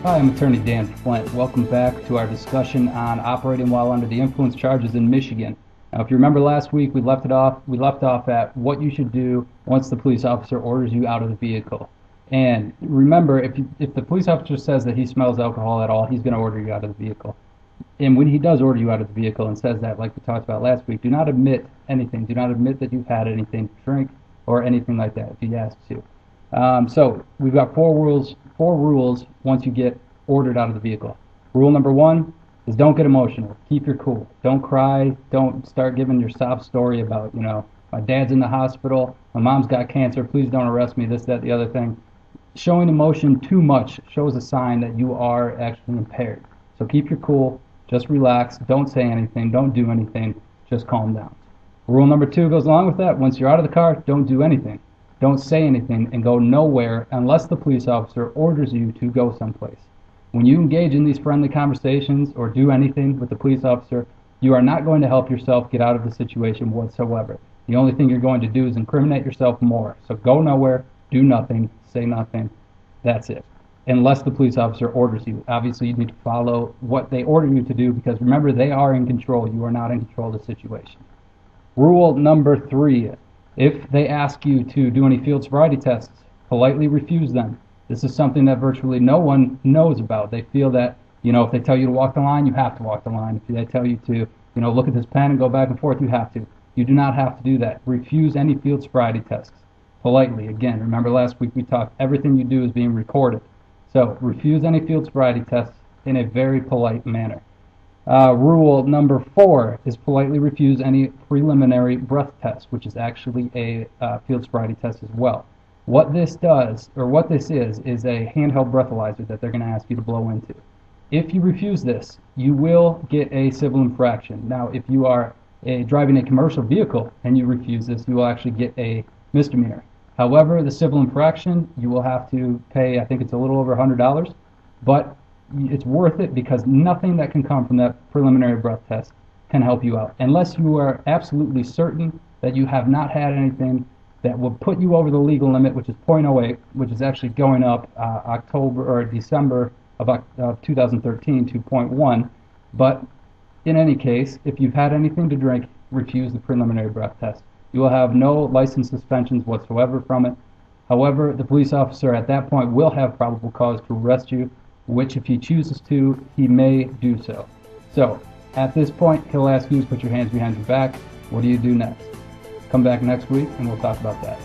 Hi, I'm Attorney Dan Flint. Welcome back to our discussion on operating while under the influence charges in Michigan. Now, if you remember last week, we left off at what you should do once the police officer orders you out of the vehicle. And remember, if the police officer says that he smells alcohol at all, he's going to order you out of the vehicle. And when he does order you out of the vehicle and says that, like we talked about last week, do not admit anything. Do not admit that you've had anything to drink or anything like that if he asks you. So we've got four rules once you get ordered out of the vehicle. Rule number one is don't get emotional. Keep your cool. Don't cry. Don't start giving your sob story about, my dad's in the hospital, my mom's got cancer, please don't arrest me, this, that, the other thing. Showing emotion too much shows a sign that you are actually impaired. So keep your cool. Just relax. Don't say anything. Don't do anything. Just calm down. Rule number two goes along with that. Once you're out of the car, don't do anything. Don't say anything and go nowhere unless the police officer orders you to go someplace. When you engage in these friendly conversations or do anything with the police officer, you are not going to help yourself get out of the situation whatsoever. The only thing you're going to do is incriminate yourself more. So go nowhere, do nothing, say nothing. That's it. Unless the police officer orders you. Obviously, you need to follow what they order you to do because remember, they are in control. You are not in control of the situation. Rule number three. If they ask you to do any field sobriety tests, politely refuse them. This is something that virtually no one knows about. They feel that, if they tell you to walk the line, you have to walk the line. If they tell you to, look at this pen and go back and forth, you have to. You do not have to do that. Refuse any field sobriety tests. Politely. Again, remember last week we talked, everything you do is being recorded. So refuse any field sobriety tests in a very polite manner. Rule number four is politely refuse any preliminary breath test, which is actually a field sobriety test as well. What this is a handheld breathalyzer that they're going to ask you to blow into. If you refuse this, you will get a civil infraction. Now, if you are driving a commercial vehicle and you refuse this, you will actually get a misdemeanor. However, the civil infraction, you will have to pay, I think it's a little over $100, but it's worth it because nothing that can come from that preliminary breath test can help you out. Unless you are absolutely certain that you have not had anything that will put you over the legal limit, which is .08, which is actually going up December of 2013 to .1. But in any case, if you've had anything to drink, refuse the preliminary breath test. You will have no license suspensions whatsoever from it. However, the police officer at that point will have probable cause to arrest you, which if he chooses to, he may do so. So, at this point, he'll ask you to put your hands behind your back. What do you do next? Come back next week and we'll talk about that.